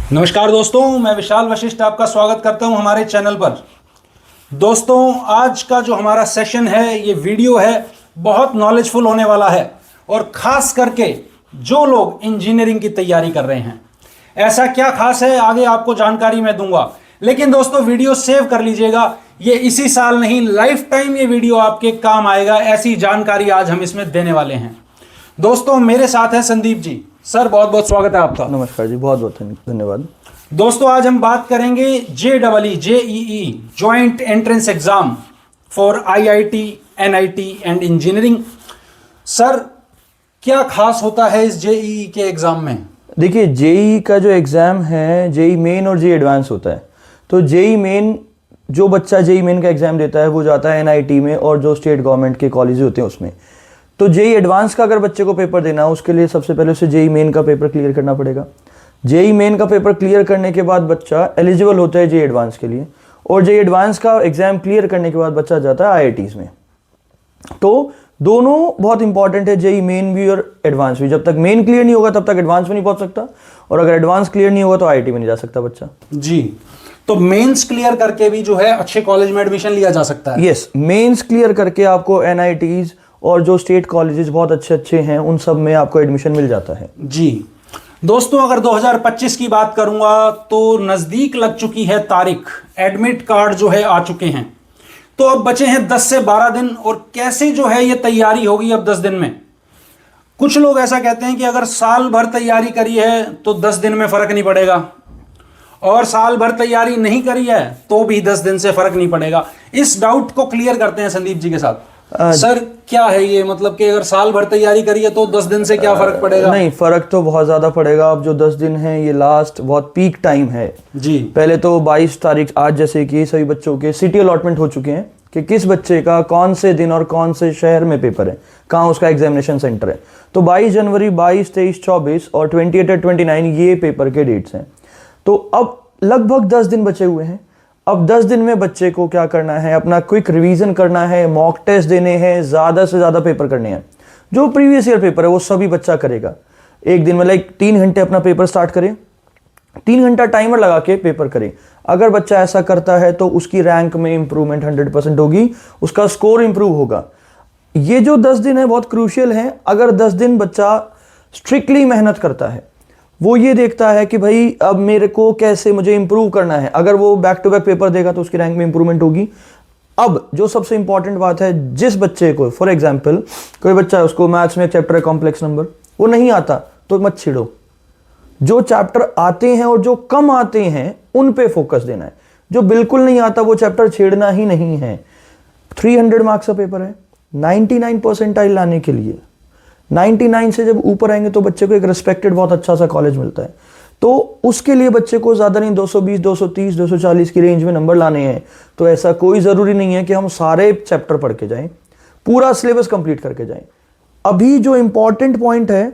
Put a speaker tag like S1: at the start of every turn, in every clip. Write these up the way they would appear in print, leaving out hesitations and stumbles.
S1: नमस्कार दोस्तों, मैं विशाल वशिष्ठ आपका स्वागत करता हूं हमारे चैनल पर। दोस्तों, आज का जो हमारा सेशन है, ये वीडियो है, बहुत नॉलेजफुल होने वाला है और ख़ास करके जो लोग इंजीनियरिंग की तैयारी कर रहे हैं। ऐसा क्या खास है, आगे आपको जानकारी मैं दूंगा। लेकिन दोस्तों, वीडियो सेव कर लीजिएगा, ये इसी साल नहीं, लाइफ टाइम ये वीडियो आपके काम आएगा। ऐसी जानकारी आज हम इसमें देने वाले हैं। दोस्तों, मेरे साथ है संदीप जी। सर, बहुत बहुत स्वागत है आपका।
S2: नमस्कार जी, बहुत बहुत धन्यवाद।
S1: दोस्तों, आज हम बात करेंगे JEE joint entrance exam for IIT, NIT and engineering. Sir, क्या खास होता है इस जेईई के एग्जाम में?
S2: देखिए, जेईई का जो एग्ज़ाम है, जेईई मेन और जेईई एडवांस होता है। तो जेईई मेन, जो बच्चा जेईई मेन का एग्ज़ाम देता है वो जाता है एनआईटी में और जो स्टेट गवर्नमेंट के कॉलेज होते हैं उसमें। तो जेईई एडवांस का अगर बच्चे को पेपर देना है, उसके लिए सबसे पहले उसे जेईई मेन का पेपर क्लियर करना पड़ेगा। जेईई मेन का पेपर क्लियर करने के बाद बच्चा एलिजिबल होता है जेईई एडवांस के लिए, और जेईई एडवांस का एग्ज़ाम क्लियर करने के बाद बच्चा जाता है आईआईटीज़ में। तो दोनों बहुत इंपॉर्टेंट है, जेईई मेन भी और एडवांस भी। जब तक मेन क्लियर नहीं होगा तब तक एडवांस में नहीं पहुंच सकता, और अगर एडवांस क्लियर नहीं होगा तो आईआईटी में नहीं जा सकता बच्चा
S1: जी। तो मेंस क्लियर करके भी जो है अच्छे कॉलेज में एडमिशन लिया जा सकता है?
S2: यस, मेंस क्लियर करके आपको एनआईटीज़ और जो स्टेट कॉलेजेस बहुत अच्छे अच्छे हैं उन सब में आपको एडमिशन मिल जाता है
S1: जी। दोस्तों, अगर 2025 की बात करूंगा तो नज़दीक लग चुकी है तारीख, एडमिट कार्ड जो है आ चुके हैं। तो अब बचे हैं 10 से 12 दिन, और कैसे जो है ये तैयारी होगी अब 10 दिन में। कुछ लोग ऐसा कहते हैं कि अगर साल भर तैयारी करी है तो 10 दिन में फर्क नहीं पड़ेगा, और साल भर तैयारी नहीं करी है तो भी 10 दिन से फर्क नहीं पड़ेगा। इस डाउट को क्लियर करते हैं संदीप जी के साथ। सर, क्या है ये, मतलब कि अगर साल भर तैयारी करी है तो 10 दिन से क्या फर्क पड़ेगा?
S2: नहीं, फर्क तो बहुत ज्यादा पड़ेगा। अब जो 10 दिन है ये लास्ट बहुत पीक टाइम है
S1: जी।
S2: पहले तो 22 तारीख, आज जैसे कि सभी बच्चों के सिटी अलॉटमेंट हो चुके हैं कि किस बच्चे का कौन से दिन और कौन से शहर में पेपर है, कहाँ उसका एग्जामिनेशन सेंटर है। तो 22 जनवरी, 22, 23, 24 और 28 और 29 ये पेपर के डेट्स हैं। तो अब लगभग 10 दिन बचे हुए हैं। अब 10 दिन में बच्चे को क्या करना है, अपना क्विक रिवीजन करना है, मॉक टेस्ट देने हैं, ज़्यादा से ज़्यादा पेपर करने हैं। जो प्रीवियस ईयर पेपर है वो सभी बच्चा करेगा। एक दिन में 3 घंटे अपना पेपर स्टार्ट करे, 3 घंटा टाइमर लगा के पेपर करे। अगर बच्चा ऐसा करता है तो उसकी रैंक में इंप्रूवमेंट 100% होगी, उसका स्कोर इंप्रूव होगा। ये जो 10 दिन है बहुत क्रूशियल है। अगर 10 दिन बच्चा स्ट्रिक्टली मेहनत करता है, वो ये देखता है कि भाई अब मेरे को कैसे मुझे इंप्रूव करना है, अगर वो बैक टू बैक पेपर देगा तो उसकी रैंक में इंप्रूवमेंट होगी। अब जो सबसे इंपॉर्टेंट बात है, जिस बच्चे को, फॉर एग्जांपल कोई बच्चा है, उसको मैथ्स में एक चैप्टर है कॉम्प्लेक्स नंबर, वो नहीं आता तो मत छेड़ो। जो चैप्टर आते हैं और जो कम आते हैं उन पे फोकस देना है। जो बिल्कुल नहीं आता वो चैप्टर छेड़ना ही नहीं है। 300 मार्क्स का पेपर है, 99 परसेंटाइल लाने के लिए 99 से जब ऊपर आएंगे तो बच्चे को एक रिस्पेक्टेड बहुत अच्छा सा कॉलेज मिलता है। तो उसके लिए बच्चे को ज़्यादा नहीं 220, 230, 240 की रेंज में नंबर लाने हैं। तो ऐसा कोई ज़रूरी नहीं है कि हम सारे चैप्टर पढ़ के जाएं, पूरा सिलेबस कंप्लीट करके जाएं। अभी जो इंपॉर्टेंट पॉइंट है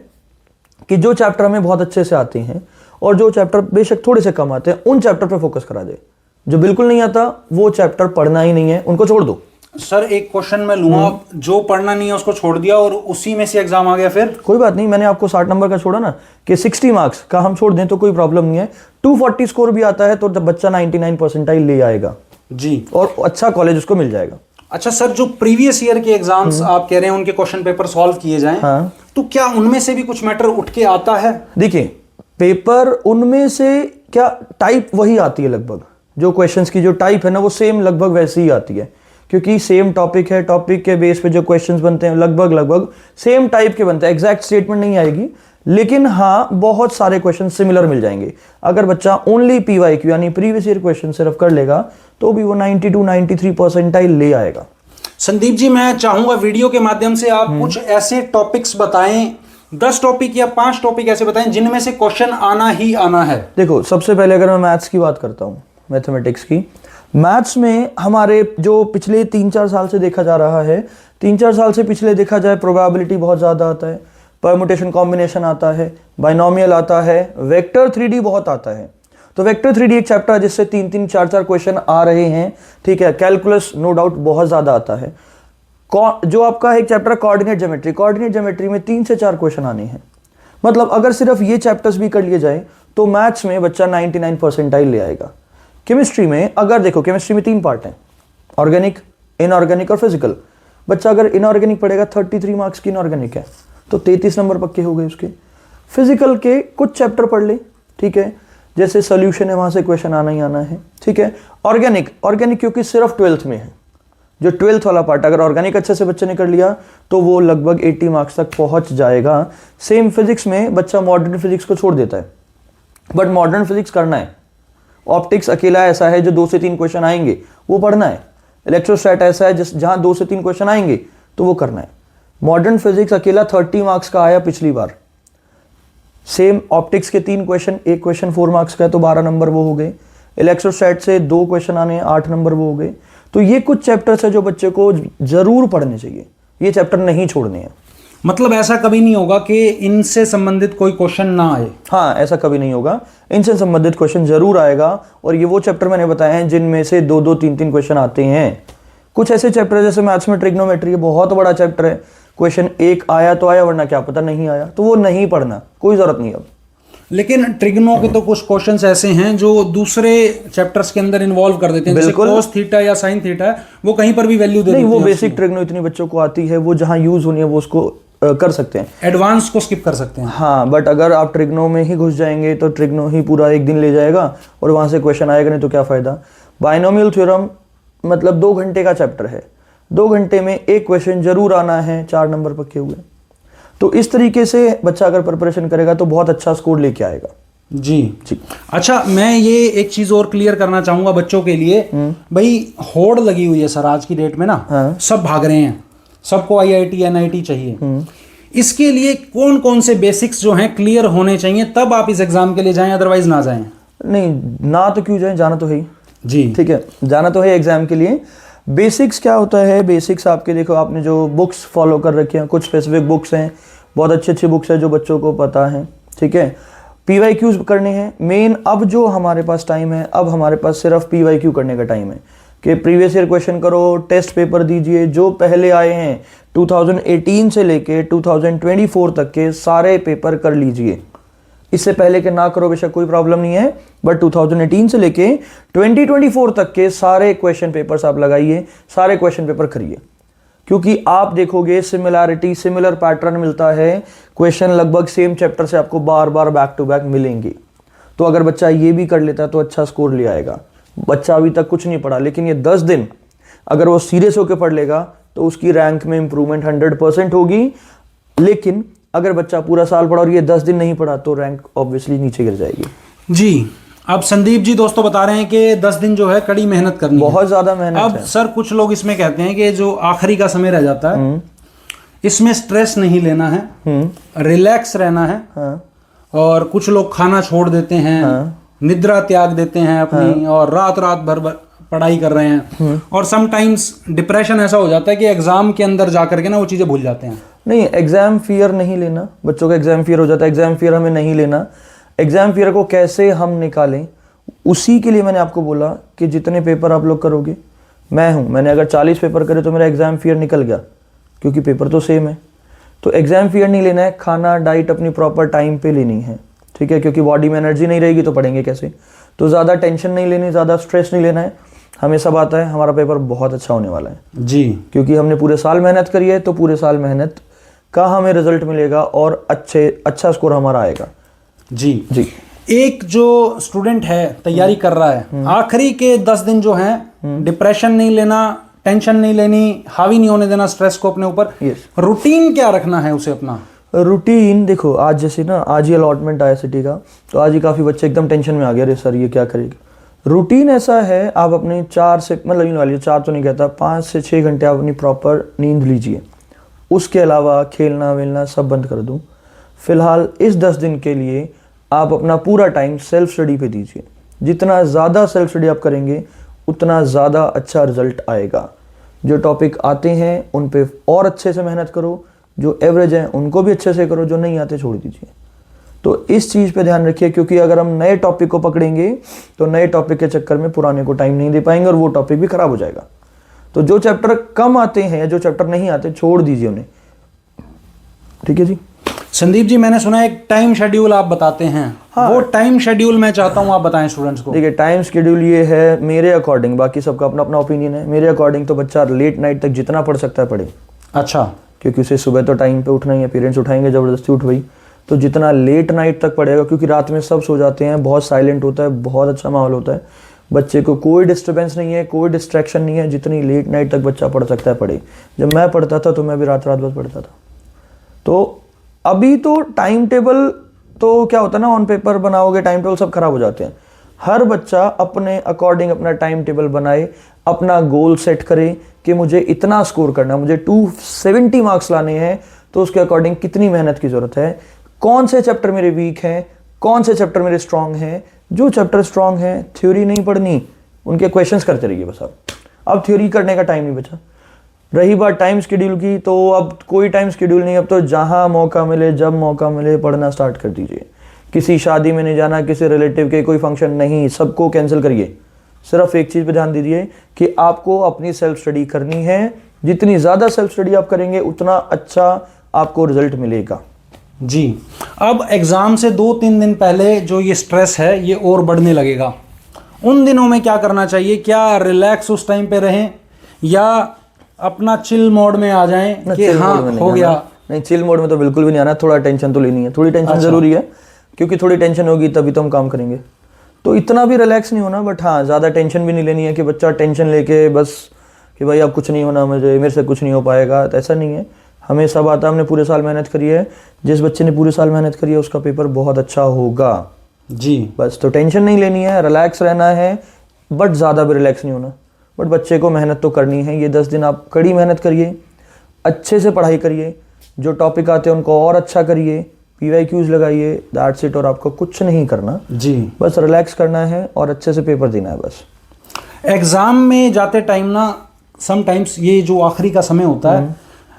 S2: कि जो चैप्टर हमें बहुत अच्छे से आते हैं और जो चैप्टर बेशक थोड़े से कम आते हैं, उन चैप्टर पर फोकस करा दे। जो बिल्कुल नहीं आता वो चैप्टर पढ़ना ही नहीं है, उनको छोड़ दो।
S1: सर, एक क्वेश्चन मैं लूंगा, जो पढ़ना नहीं है उसको छोड़ दिया और उसी में से एग्जाम आ गया, फिर
S2: कोई बात नहीं। मैंने आपको 60 नंबर का छोड़ा ना, कि 60 मार्क्स का हम छोड़ दें तो कोई प्रॉब्लम नहीं है। 240 स्कोर भी आता है तो बच्चा 99 परसेंटाइल ले आएगा
S1: जी,
S2: और अच्छा कॉलेज उसको मिल जाएगा।
S1: अच्छा सर, जो प्रीवियस ईयर के एग्जाम्स आप कह रहे हैं उनके क्वेश्चन पेपर सॉल्व किए जाएं,
S2: हाँ,
S1: तो क्या उनमें से भी कुछ मैटर उठ के आता है?
S2: देखिए, पेपर उनमें से क्या टाइप वही आती है लगभग। जो क्वेश्चंस की जो टाइप है ना वो सेम लगभग वैसी ही आती है, क्योंकि सेम टॉपिक है। टॉपिक के बेस पे जो क्वेश्चंस बनते हैं लगभग सेम टाइप के बनते हैं। एग्जैक्ट स्टेटमेंट नहीं आएगी, लेकिन हाँ बहुत सारे क्वेश्चन सिमिलर मिल जाएंगे। अगर बच्चा ओनली पीवाईक्यू यानी प्रीवियस ईयर क्वेश्चन सिर्फ कर लेगा तो भी वो 92, 93 परसेंटाइल ले आएगा।
S1: संदीप जी, मैं चाहूंगा वीडियो के माध्यम से आप कुछ ऐसे टॉपिक्स बताएं, 10 टॉपिक या 5 टॉपिक ऐसे बताएं जिनमें से क्वेश्चन आना ही आना है।
S2: देखो, सबसे पहले अगर मैं मैथ्स की बात करता हूँ, मैथमेटिक्स की, मैथ्स में हमारे जो पिछले 3-4 साल से देखा जा रहा है, 3-4 साल से पिछले देखा जाए, प्रोबेबिलिटी बहुत ज़्यादा आता है, परमुटेशन कॉम्बिनेशन आता है, बाइनोमियल आता है, वेक्टर 3D बहुत आता है। तो वेक्टर 3D एक चैप्टर है जिससे 3-3, 4-4 क्वेश्चन आ रहे हैं, ठीक है। कैलकुलस नो डाउट बहुत ज़्यादा आता है। जो आपका एक chapter coordinate geometry, coordinate geometry में 3 से 4 क्वेश्चन आने हैं। मतलब अगर सिर्फ ये चैप्टर्स भी कर लिए जाए तो मैथ्स में बच्चा 99 परसेंटाइल ले आएगा। केमिस्ट्री में अगर देखो, केमिस्ट्री में 3 पार्ट हैं, ऑर्गेनिक, इनऑर्गेनिक और फिजिकल। बच्चा अगर इनऑर्गेनिक पढ़ेगा 33 मार्क्स की इनऑर्गेनिक है तो 33 नंबर पक्के हो गए उसके। फिजिकल के कुछ चैप्टर पढ़ ले, ठीक है, जैसे सोल्यूशन है वहां से क्वेश्चन आना ही आना है, ठीक है। ऑर्गेनिक क्योंकि सिर्फ 12th में है, जो 12th वाला पार्ट अगर ऑर्गेनिक अच्छे से बच्चे ने कर लिया तो वो लगभग 80 मार्क्स तक पहुंच जाएगा। सेम फिजिक्स में बच्चा मॉडर्न फिजिक्स को छोड़ देता है, बट मॉडर्न फिजिक्स करना है। ऑप्टिक्स अकेला ऐसा है जो 2 से 3 क्वेश्चन आएंगे वो पढ़ना है। इलेक्ट्रोस्टैट ऐसा है जहां 2 से 3 क्वेश्चन आएंगे तो वो करना है। मॉडर्न फिजिक्स अकेला 30 मार्क्स का आया पिछली बार। सेम ऑप्टिक्स के 3 क्वेश्चन, एक क्वेश्चन 4 मार्क्स का है तो 12 नंबर वो हो गए। इलेक्ट्रोस्टैट से 2 क्वेश्चन आने 8 नंबर वो हो गए। तो ये कुछ चैप्टर्स है जो बच्चे को जरूर पढ़ने चाहिए, ये चैप्टर नहीं छोड़ने हैं।
S1: मतलब ऐसा कभी नहीं होगा कि इनसे संबंधित कोई क्वेश्चन ना आए?
S2: हाँ, ऐसा कभी नहीं होगा, इनसे संबंधित क्वेश्चन जरूर आएगा। और ये वो चैप्टर मैंने बताए हैं जिनमें से 2-2, 3-3 क्वेश्चन आते हैं। कुछ ऐसे चैप्टर जैसे मैथ्स में ट्रिग्नोमेट्री, बहुत बड़ा चैप्टर है, क्वेश्चन 1 आया तो आया वरना क्या पता नहीं आया, तो वो नहीं पढ़ना, कोई जरूरत नहीं अब।
S1: लेकिन ट्रिग्नो के तो कुछ क्वेश्चंस ऐसे हैं जो दूसरे चैप्टर्स के अंदर इन्वॉल्व कर देते हैं, जैसे cos थीटा या sin थीटा है, वो कहीं पर भी वैल्यू दे देते हैं।
S2: नहीं, वो बेसिक ट्रिग्नो इतनी बच्चों को आती है, वो जहां यूज होनी है वो उसको कर सकते हैं,
S1: एडवांस को स्किप कर सकते हैं।
S2: हाँ, बट अगर आप ट्रिग्नो में ही घुस जाएंगे तो ट्रिग्नो ही पूरा एक दिन ले जाएगा और वहां से क्वेश्चन आएगा नहीं तो क्या फायदा। बाइनोमियल थ्योरम मतलब 2 घंटे का चैप्टर है, 2 घंटे में एक क्वेश्चन जरूर आना है, 4 नंबर पक्के हुए। तो इस तरीके से बच्चा अगर प्रिपरेशन करेगा तो बहुत अच्छा स्कोर लेके आएगा।
S1: जी जी। अच्छा, मैं ये एक चीज और क्लियर करना चाहूंगा बच्चों के लिए। भाई होड़ लगी हुई है सर आज की डेट में ना,
S2: हाँ।
S1: सब भाग रहे हैं, सबको IIT NIT चाहिए। इसके लिए कौन कौन से बेसिक्स जो हैं क्लियर होने चाहिए, तब आप इस एग्जाम के लिए जाएं, अदरवाइज ना जाएं?
S2: नहीं, ना तो क्यों जाएं, जाना तो है ही।
S1: जी
S2: ठीक है, जाना तो है एग्जाम के लिए। बेसिक्स क्या होता है? बेसिक्स आपके देखो, आपने जो बुक्स फॉलो कर रखी हैं, कुछ स्पेसिफिक बुक्स हैं, बहुत अच्छी अच्छी बुक्स है जो बच्चों को पता है, ठीक है। PYQs करने हैं मेन। अब जो हमारे पास टाइम है, अब हमारे पास सिर्फ PYQ करने का टाइम है कि प्रीवियस ईयर क्वेश्चन करो, टेस्ट पेपर दीजिए, जो पहले आए हैं 2018 से लेके 2024 तक के सारे पेपर कर लीजिए। इससे पहले के ना करो बेशक कोई प्रॉब्लम नहीं है, बट 2018 से लेके 2024 तक के सारे क्वेश्चन पेपर्स आप लगाइए, सारे क्वेश्चन पेपर करिए, क्योंकि आप देखोगे सिमिलैरिटी, सिमिलर पैटर्न मिलता है, क्वेश्चन लगभग सेम चैप्टर से आपको बार बार बैक टू बैक मिलेंगे। तो अगर बच्चा ये भी कर लेता है तो अच्छा स्कोर ले आएगा। बच्चा अभी तक कुछ नहीं पढ़ा, लेकिन ये 10 दिन अगर वो सीरियस होकर पढ़ लेगा तो उसकी रैंक में इंप्रूवमेंट 100% होगी। लेकिन अगर बच्चा पूरा साल पढ़ा और ये 10 दिन नहीं पढ़ा तो रैंक ऑब्वियसली नीचे गिर जाएगी।
S1: जी, अब संदीप जी दोस्तों बता रहे हैं कि 10 दिन जो है कड़ी मेहनत करनी है,
S2: बहुत ज्यादा मेहनत
S1: अब
S2: है।
S1: सर कुछ लोग इसमें कहते हैं कि जो आखिरी का समय रह जाता है इसमें स्ट्रेस नहीं लेना है, रिलैक्स रहना है।
S2: हाँ।
S1: और कुछ लोग खाना छोड़ देते हैं, निद्रा त्याग देते हैं अपनी, और रात भर पढ़ाई कर रहे हैं, और समटाइम्स डिप्रेशन ऐसा हो जाता है कि एग्जाम के अंदर जाकर के ना वो चीजें भूल जाते हैं।
S2: नहीं, एग्जाम फियर नहीं लेना, बच्चों का एग्जाम फियर हो जाता है, एग्जाम फियर हमें नहीं लेना। एग्जाम फियर को कैसे हम निकालें, उसी के लिए मैंने आपको बोला कि जितने पेपर आप लोग करोगे, मैंने अगर 40 पेपर करे तो मेरा एग्जाम फियर निकल गया, क्योंकि पेपर तो सेम है। तो एग्जाम फियर नहीं लेना है, खाना डाइट अपनी प्रॉपर टाइम पे लेनी है, ठीक है, क्योंकि बॉडी में एनर्जी नहीं रहेगी तो पढ़ेंगे कैसे। तो ज़्यादा टेंशन नहीं लेनी, ज़्यादा स्ट्रेस नहीं लेना है। हमें सब आता है, हमारा पेपर बहुत अच्छा होने वाला है
S1: जी, क्योंकि
S2: हमने पूरे साल मेहनत करी है, तो पूरे साल मेहनत का हमें रिजल्ट मिलेगा और अच्छा स्कोर हमारा आएगा।
S1: जी जी। एक जो स्टूडेंट है तैयारी कर रहा है, आखिरी के 10 दिन जो हैं, डिप्रेशन नहीं लेना, टेंशन नहीं लेनी, हावी नहीं होने देना स्ट्रेस को अपने ऊपर। रूटीन क्या रखना है उसे अपना?
S2: रूटीन देखो, आज जैसे ना, आज ही अलॉटमेंट आया सिटी का, तो आज ही काफ़ी बच्चे एकदम टेंशन में आ गए, अरे सर ये क्या करेगा। रूटीन ऐसा है, आप अपने 4 से, मतलब यूँ वाली 4 तो नहीं कहता, 5 से 6 घंटे आप अपनी प्रॉपर नींद लीजिए। उसके अलावा खेलना वेलना सब बंद कर दूँ। फिलहाल इस 10 दिन के लिए आप अपना पूरा टाइम सेल्फ स्टडी पे दीजिए। जितना ज़्यादा सेल्फ स्टडी आप करेंगे उतना ज़्यादा अच्छा रिजल्ट आएगा। जो टॉपिक आते हैं उन पे और अच्छे से मेहनत करो, जो एवरेज हैं उनको भी अच्छे से करो, जो नहीं आते छोड़ दीजिए। तो इस चीज़ पे ध्यान रखिए, क्योंकि अगर हम नए टॉपिक को पकड़ेंगे तो नए टॉपिक के चक्कर में पुराने को टाइम नहीं दे पाएंगे और वो टॉपिक भी खराब हो जाएगा। तो जो चैप्टर कम आते हैं या जो चैप्टर नहीं आते छोड़ दीजिए उन्हें, ठीक है जी।
S1: संदीप जी, मैंने सुना है एक टाइम शेड्यूल आप बताते हैं।
S2: हाँ।
S1: वो टाइम शेड्यूल मैं चाहता हूँ आप बताएं स्टूडेंट्स को।
S2: देखिए, टाइम शेड्यूल ये है मेरे अकॉर्डिंग, बाकी सबका अपना अपना ओपिनियन है। मेरे अकॉर्डिंग तो बच्चा लेट नाइट तक जितना पढ़ सकता है पढ़े।
S1: अच्छा।
S2: क्योंकि उसे सुबह तो टाइम पे उठना ही है, पेरेंट्स उठाएंगे ज़बरदस्ती उठ गई, तो जितना लेट नाइट तक पढ़ेगा, क्योंकि रात में सब सो जाते हैं, बहुत साइलेंट होता है, बहुत अच्छा माहौल होता है, बच्चे को कोई डिस्टर्बेंस नहीं है, कोई डिस्ट्रैक्शन नहीं है, जितनी लेट नाइट तक बच्चा पढ़ सकता है पढ़े। जब मैं पढ़ता था तो मैं भी रात रात भर पढ़ता था। तो अभी तो टाइम टेबल तो क्या होता है ना, ऑन पेपर बनाओगे टाइम टेबल सब खराब हो जाते हैं। हर बच्चा अपने अकॉर्डिंग अपना टाइम टेबल बनाए, अपना गोल सेट करे कि मुझे इतना स्कोर करना है, मुझे 270 मार्क्स लाने हैं, तो उसके अकॉर्डिंग कितनी मेहनत की ज़रूरत है, कौन से चैप्टर मेरे वीक हैं, कौन से चैप्टर मेरे स्ट्रांग हैं। जो चैप्टर स्ट्रांग हैं, थ्योरी नहीं पढ़नी, उनके क्वेश्चंस करते रहिए बस। अब थ्योरी करने का टाइम नहीं बचा। रही बात टाइम शेड्यूल की, तो अब कोई टाइम शेड्यूल नहीं, अब तो जहां मौका मिले, जब मौका मिले, पढ़ना स्टार्ट कर दीजिए। किसी शादी में नहीं जाना, किसी रिलेटिव के कोई फंक्शन नहीं, सबको कैंसिल करिए। सिर्फ एक चीज़ पे ध्यान दीजिए कि आपको अपनी सेल्फ स्टडी करनी है। जितनी ज़्यादा सेल्फ स्टडी आप करेंगे उतना अच्छा आपको रिजल्ट मिलेगा।
S1: जी। अब एग्ज़ाम से 2-3 दिन पहले जो ये स्ट्रेस है ये और बढ़ने लगेगा। उन दिनों में क्या करना चाहिए? क्या रिलैक्स उस टाइम पे रहें या अपना चिल मोड में आ जाएं कि हाँ हो गया?
S2: नहीं, चिल मोड में तो बिल्कुल भी नहीं आना। थोड़ा टेंशन तो लेनी है, थोड़ी टेंशन ज़रूरी है, क्योंकि थोड़ी टेंशन होगी तभी तो हम काम करेंगे। तो इतना भी रिलैक्स नहीं होना, बट हाँ ज़्यादा टेंशन भी नहीं लेनी है कि बच्चा टेंशन लेके बस कि भाई अब कुछ नहीं होना, मेरे से कुछ नहीं हो पाएगा, तो ऐसा नहीं है। हमें सब आता है, हमने पूरे साल मेहनत करी है। जिस बच्चे ने पूरे साल मेहनत करी है उसका पेपर बहुत अच्छा होगा।
S1: जी।
S2: बस तो टेंशन नहीं लेनी है, रिलैक्स रहना है, बट ज़्यादा भी रिलैक्स नहीं होना। बट बच्चे को मेहनत तो करनी है। ये 10 दिन आप कड़ी मेहनत करिए, अच्छे से पढ़ाई करिए, जो टॉपिक आते हैं उनको और अच्छा करिए, PYQs लगाइए, दैट्स इट। और आपको कुछ नहीं करना
S1: जी,
S2: बस रिलैक्स करना है और अच्छे से पेपर देना है बस।
S1: एग्ज़ाम में जाते टाइम ना समटाइम्स ये जो आखिरी का समय होता है,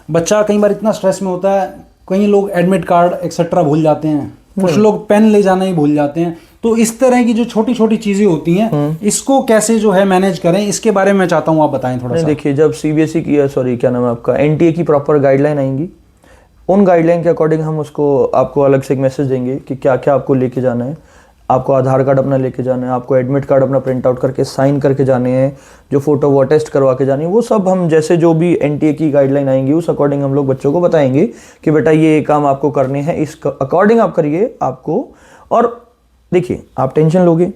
S1: बच्चा कई बार इतना स्ट्रेस में होता है, कई लोग एडमिट कार्ड एक्सेट्रा भूल जाते हैं, कुछ लोग पेन ले जाना ही भूल जाते हैं। तो इस तरह की जो छोटी छोटी चीज़ें होती हैं, इसको कैसे जो है मैनेज करें, इसके बारे में मैं चाहता हूँ आप बताएं थोड़ा सा।
S2: देखिए, जब CBSE की सॉरी क्या नाम है आपका NTA की प्रॉपर गाइडलाइन आएंगी, उन गाइडलाइन के अकॉर्डिंग हम उसको आपको अलग से एक मैसेज देंगे कि क्या क्या आपको लेके जाना है। आपको आधार कार्ड अपना लेके जाना है, आपको एडमिट कार्ड अपना प्रिंट आउट करके साइन करके जाने हैं, जो फोटो वो टेस्ट करवा के जानी है, वो सब हम जैसे जो भी NTA की गाइडलाइन आएंगी उस अकॉर्डिंग हम लोग बच्चों को बताएंगे कि बेटा ये काम आपको करने हैं, इस अकॉर्डिंग आप करिए आपको। और देखिए, आप टेंशन लोगे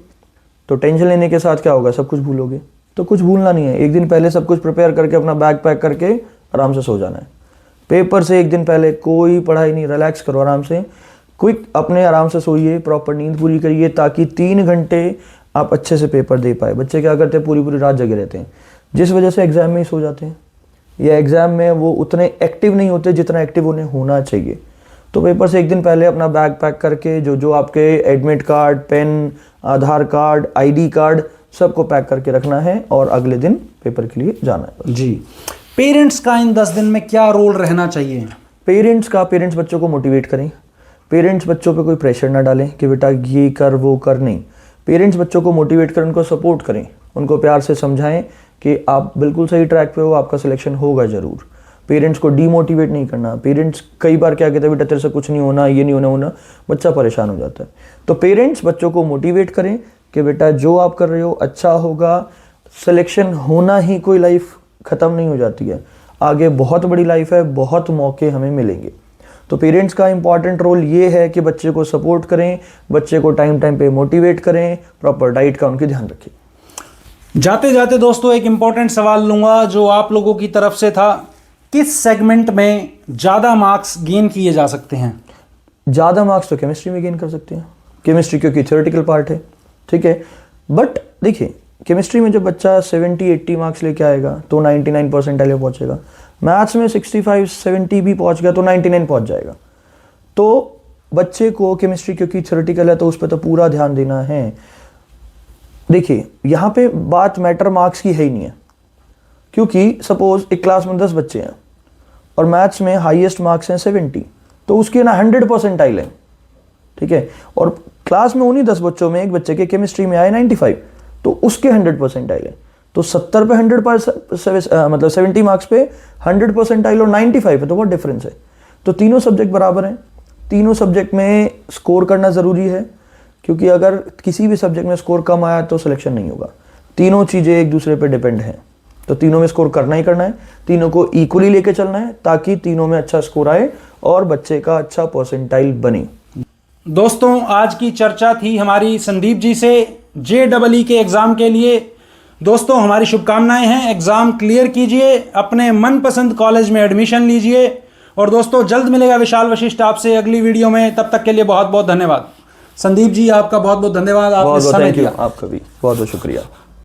S2: तो टेंशन लेने के साथ क्या होगा, सब कुछ भूलोगे। तो कुछ भूलना नहीं है, एक दिन पहले सब कुछ प्रिपेयर करके अपना बैग पैक करके आराम से सो जाना है। पेपर से एक दिन पहले कोई पढ़ाई नहीं, रिलैक्स करो आराम से, क्विक अपने आराम से सोइए, प्रॉपर नींद पूरी करिए, ताकि 3 घंटे आप अच्छे से पेपर दे पाए। बच्चे क्या करते हैं, पूरी पूरी रात जगे रहते हैं, जिस वजह से एग्जाम में ही सो जाते हैं, या एग्जाम में वो उतने एक्टिव नहीं होते जितना एक्टिव उन्हें होना चाहिए। तो पेपर से एक दिन पहले अपना बैग पैक करके जो जो आपके एडमिट कार्ड, पेन, आधार कार्ड, ID कार्ड सबको पैक करके रखना है और अगले दिन पेपर के लिए जाना है।
S1: जी। पेरेंट्स का इन 10 दिन में क्या रोल रहना चाहिए?
S2: पेरेंट्स बच्चों को मोटिवेट करें। पेरेंट्स बच्चों पे कोई प्रेशर ना डालें कि बेटा ये कर वो कर, नहीं। पेरेंट्स बच्चों को मोटिवेट करें, उनको सपोर्ट करें, उनको प्यार से समझाएं कि आप बिल्कुल सही ट्रैक पे हो, आपका सिलेक्शन होगा ज़रूर। पेरेंट्स को डीमोटिवेट नहीं करना। पेरेंट्स कई बार क्या कहते हैं, बेटा तेरे से कुछ नहीं होना, ये नहीं होना, बच्चा परेशान हो जाता है। तो पेरेंट्स बच्चों को मोटिवेट करें कि बेटा जो आप कर रहे हो अच्छा होगा। सिलेक्शन होना ही कोई लाइफ ख़त्म नहीं हो जाती है, आगे बहुत बड़ी लाइफ है, बहुत मौके हमें मिलेंगे। तो पेरेंट्स का इंपॉर्टेंट रोल ये है कि बच्चे को सपोर्ट करें, बच्चे को टाइम टाइम पे मोटिवेट करें, प्रॉपर डाइट का उनकी ध्यान रखें।
S1: जाते जाते दोस्तों एक इंपॉर्टेंट सवाल लूँगा जो आप लोगों की तरफ से था, किस सेगमेंट में ज़्यादा मार्क्स गेन किए जा सकते हैं?
S2: ज़्यादा मार्क्स तो केमिस्ट्री में गेन कर सकते हैं, केमिस्ट्री क्योंकि थ्योरेटिकल पार्ट है, ठीक है। बट देखिए, केमिस्ट्री में जब बच्चा 70-80 मार्क्स लेके आएगा तो 99 परसेंटाइल में पहुँचेगा। मैथ्स में 65-70 भी पहुँच गया तो 99 पहुँच जाएगा। तो बच्चे को केमिस्ट्री क्योंकि थ्योरेटिकल है तो उस पर तो पूरा ध्यान देना है। देखिए, यहाँ पे बात मैटर मार्क्स की है ही नहीं है, क्योंकि सपोज एक क्लास में 10 बच्चे हैं और मैथ्स में हाईएस्ट मार्क्स हैं 70, तो उसके ना 100 परसेंटाइल है, ठीक है। और क्लास में उन्हीं 10 बच्चों में एक बच्चे के केमिस्ट्री में आए 95, तो उसके 100 परसेंटाइल है। तो 70 पे 100 मतलब 70 मार्क्स पे 100 परसेंटाइल और 95 है, तो बहुत डिफरेंस है। तो तीनों सब्जेक्ट बराबर हैं, तीनों सब्जेक्ट में स्कोर करना ज़रूरी है, क्योंकि अगर किसी भी सब्जेक्ट में स्कोर कम आया तो सिलेक्शन नहीं होगा। तीनों चीज़ें एक दूसरे पे डिपेंड हैं, तो तीनों में स्कोर करना ही करना है, तीनों को इक्वली लेके चलना है ताकि तीनों में अच्छा स्कोर आए और बच्चे का अच्छा परसेंटाइल बने।
S1: दोस्तों आज की चर्चा थी हमारी संदीप जी से JEE के एग्ज़ाम के लिए। दोस्तों हमारी शुभकामनाएं हैं, एग्ज़ाम क्लियर कीजिए, अपने मनपसंद कॉलेज में एडमिशन लीजिए। और दोस्तों जल्द मिलेगा विशाल वशिष्ठ आपसे अगली वीडियो में, तब तक के लिए बहुत बहुत धन्यवाद। संदीप जी आपका बहुत बहुत धन्यवाद, आपने समय दिया।
S2: आपका भी बहुत बहुत शुक्रिया।